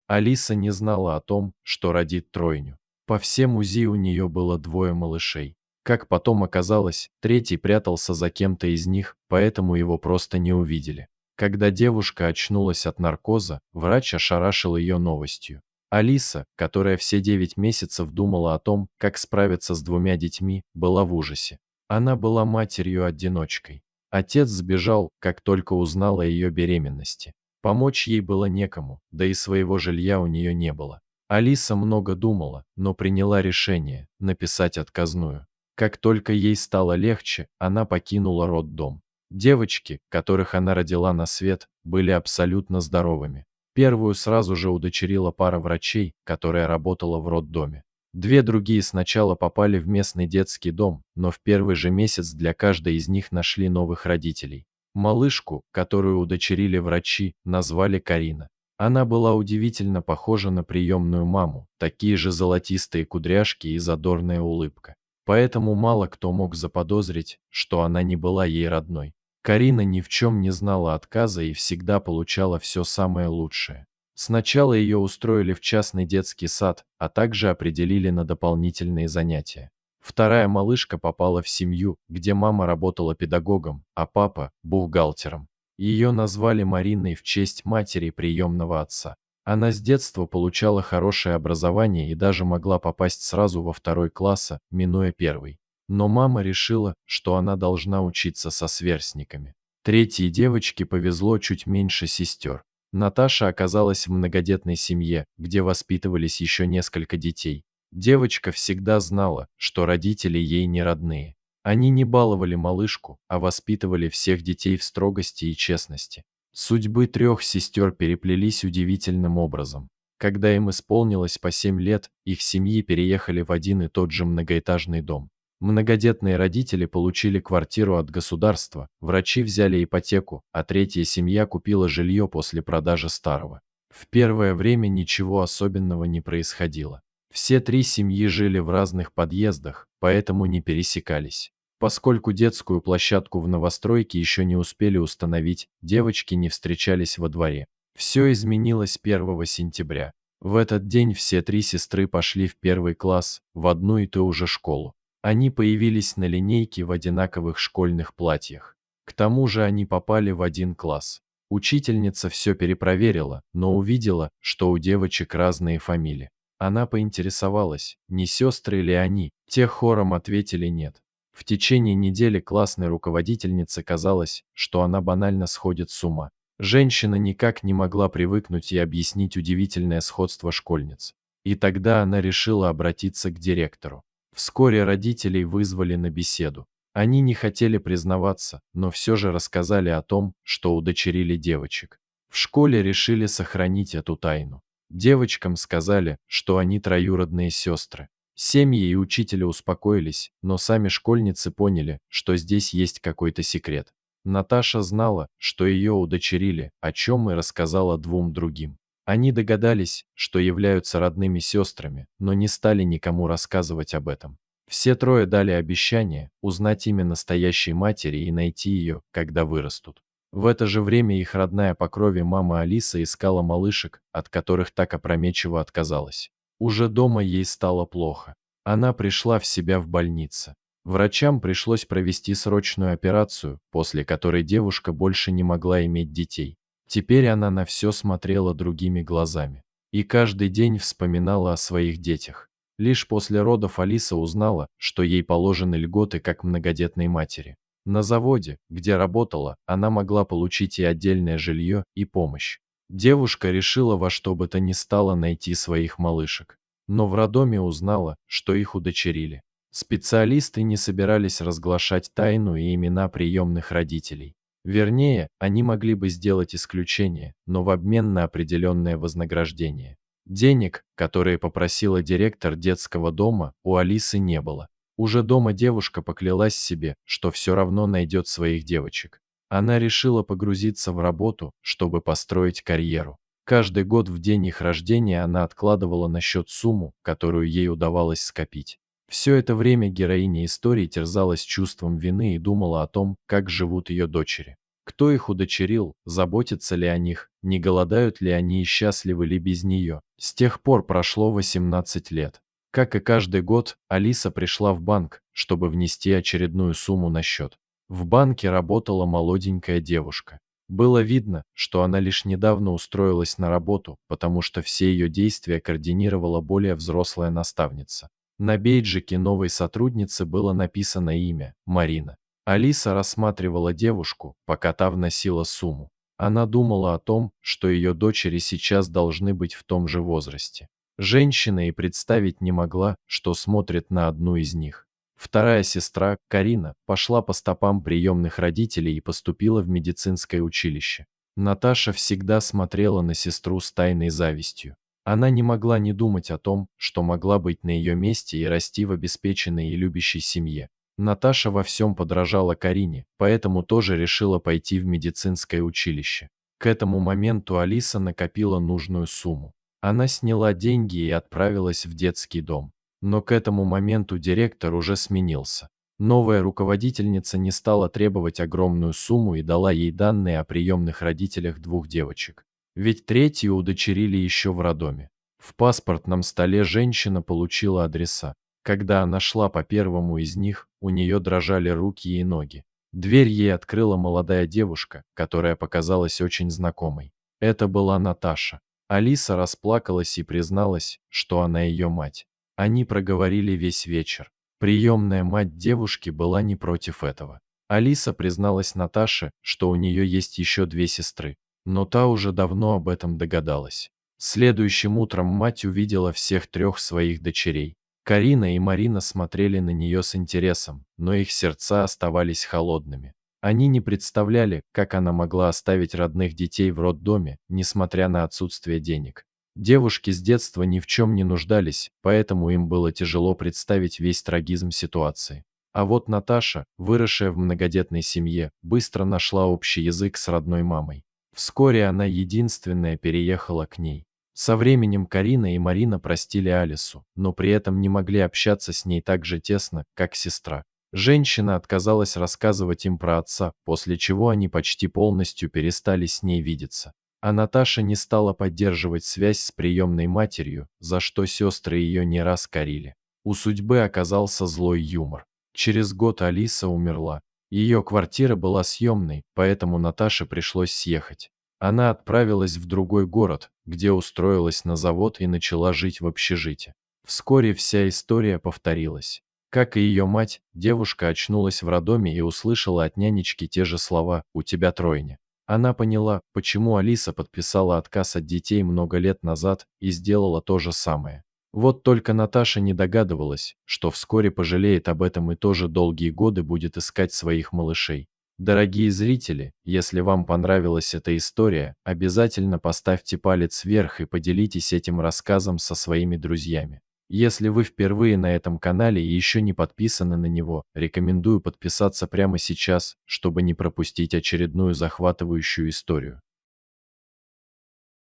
Алиса не знала о том, что родит тройню. По всем УЗИ у нее было двое малышей. Как потом оказалось, третий прятался за кем-то из них, поэтому его просто не увидели. Когда девушка очнулась от наркоза, врач ошарашил ее новостью. Алиса, которая все 9 месяцев думала о том, как справиться с двумя детьми, была в ужасе. Она была матерью-одиночкой. Отец сбежал, как только узнал о ее беременности. Помочь ей было некому, да и своего жилья у нее не было. Алиса много думала, но приняла решение написать отказную. Как только ей стало легче, она покинула роддом. Девочки, которых она родила на свет, были абсолютно здоровыми. Первую сразу же удочерила пара врачей, которая работала в роддоме. Две другие сначала попали в местный детский дом, но в первый же месяц для каждой из них нашли новых родителей. Малышку, которую удочерили врачи, назвали Карина. Она была удивительно похожа на приемную маму, такие же золотистые кудряшки и задорная улыбка. Поэтому мало кто мог заподозрить, что она не была ей родной. Карина ни в чем не знала отказа и всегда получала все самое лучшее. Сначала ее устроили в частный детский сад, а также определили на дополнительные занятия. Вторая малышка попала в семью, где мама работала педагогом, а папа – бухгалтером. Ее назвали Мариной в честь матери приемного отца. Она с детства получала хорошее образование и даже могла попасть сразу во второй класс, минуя первый. Но мама решила, что она должна учиться со сверстниками. Третьей девочке повезло чуть меньше сестер. Наташа оказалась в многодетной семье, где воспитывались еще несколько детей. Девочка всегда знала, что родители ей не родные. Они не баловали малышку, а воспитывали всех детей в строгости и честности. Судьбы трех сестер переплелись удивительным образом. Когда им исполнилось по 7 лет, их семьи переехали в один и тот же многоэтажный дом. Многодетные родители получили квартиру от государства, врачи взяли ипотеку, а третья семья купила жилье после продажи старого. В первое время ничего особенного не происходило. Все три семьи жили в разных подъездах, поэтому не пересекались. Поскольку детскую площадку в новостройке еще не успели установить, девочки не встречались во дворе. Все изменилось 1 сентября. В этот день все три сестры пошли в первый класс, в одну и ту же школу. Они появились на линейке в одинаковых школьных платьях. К тому же они попали в один класс. Учительница все перепроверила, но увидела, что у девочек разные фамилии. Она поинтересовалась, не сестры ли они, те хором ответили нет. В течение недели классной руководительнице казалось, что она банально сходит с ума. Женщина никак не могла привыкнуть и объяснить удивительное сходство школьниц. И тогда она решила обратиться к директору. Вскоре родителей вызвали на беседу. Они не хотели признаваться, но все же рассказали о том, что удочерили девочек. В школе решили сохранить эту тайну. Девочкам сказали, что они троюродные сестры. Семьи и учителя успокоились, но сами школьницы поняли, что здесь есть какой-то секрет. Наташа знала, что ее удочерили, о чем и рассказала двум другим. Они догадались, что являются родными сестрами, но не стали никому рассказывать об этом. Все трое дали обещание узнать имя настоящей матери и найти ее, когда вырастут. В это же время их родная по крови мама Алиса искала малышек, от которых так опрометчиво отказалась. Уже дома ей стало плохо. Она пришла в себя в больнице. Врачам пришлось провести срочную операцию, после которой девушка больше не могла иметь детей. Теперь она на все смотрела другими глазами. И каждый день вспоминала о своих детях. Лишь после родов Алиса узнала, что ей положены льготы как многодетной матери. На заводе, где работала, она могла получить и отдельное жилье, и помощь. Девушка решила во что бы то ни стало найти своих малышек. Но в роддоме узнала, что их удочерили. Специалисты не собирались разглашать тайну и имена приемных родителей. Вернее, они могли бы сделать исключение, но в обмен на определенное вознаграждение. Денег, которые попросила директор детского дома, у Алисы не было. Уже дома девушка поклялась себе, что все равно найдет своих девочек. Она решила погрузиться в работу, чтобы построить карьеру. Каждый год в день их рождения она откладывала на счет сумму, которую ей удавалось скопить. Все это время героиня истории терзалась чувством вины и думала о том, как живут ее дочери. Кто их удочерил, заботится ли о них, не голодают ли они и счастливы ли без нее. С тех пор прошло 18 лет. Как и каждый год, Алиса пришла в банк, чтобы внести очередную сумму на счет. В банке работала молоденькая девушка. Было видно, что она лишь недавно устроилась на работу, потому что все ее действия координировала более взрослая наставница. На бейджике новой сотрудницы было написано имя – Марина. Алиса рассматривала девушку, пока та вносила сумму. Она думала о том, что ее дочери сейчас должны быть в том же возрасте. Женщина и представить не могла, что смотрит на одну из них. Вторая сестра, Карина, пошла по стопам приемных родителей и поступила в медицинское училище. Наташа всегда смотрела на сестру с тайной завистью. Она не могла не думать о том, что могла быть на ее месте и расти в обеспеченной и любящей семье. Наташа во всем подражала Карине, поэтому тоже решила пойти в медицинское училище. К этому моменту Алиса накопила нужную сумму. Она сняла деньги и отправилась в детский дом. Но к этому моменту директор уже сменился. Новая руководительница не стала требовать огромную сумму и дала ей данные о приемных родителях двух девочек. Ведь третью удочерили еще в роддоме. В паспортном столе женщина получила адреса. Когда она шла по первому из них, у нее дрожали руки и ноги. Дверь ей открыла молодая девушка, которая показалась очень знакомой. Это была Наташа. Алиса расплакалась и призналась, что она ее мать. Они проговорили весь вечер. Приемная мать девушки была не против этого. Алиса призналась Наташе, что у нее есть еще две сестры, но та уже давно об этом догадалась. Следующим утром мать увидела всех трех своих дочерей. Карина и Марина смотрели на нее с интересом, но их сердца оставались холодными. Они не представляли, как она могла оставить родных детей в роддоме, несмотря на отсутствие денег. Девушки с детства ни в чем не нуждались, поэтому им было тяжело представить весь трагизм ситуации. А вот Наташа, выросшая в многодетной семье, быстро нашла общий язык с родной мамой. Вскоре она единственная переехала к ней. Со временем Карина и Марина простили Алису, но при этом не могли общаться с ней так же тесно, как сестра. Женщина отказалась рассказывать им про отца, после чего они почти полностью перестали с ней видеться. А Наташа не стала поддерживать связь с приемной матерью, за что сестры ее не раз корили. У судьбы оказался злой юмор. Через год Алиса умерла. Ее квартира была съемной, поэтому Наташе пришлось съехать. Она отправилась в другой город, где устроилась на завод и начала жить в общежитии. Вскоре вся история повторилась. Как и ее мать, девушка очнулась в роддоме и услышала от нянечки те же слова «У тебя тройня». Она поняла, почему Алиса подписала отказ от детей много лет назад и сделала то же самое. Вот только Наташа не догадывалась, что вскоре пожалеет об этом и тоже долгие годы будет искать своих малышей. Дорогие зрители, если вам понравилась эта история, обязательно поставьте палец вверх и поделитесь этим рассказом со своими друзьями. Если вы впервые на этом канале и еще не подписаны на него, рекомендую подписаться прямо сейчас, чтобы не пропустить очередную захватывающую историю.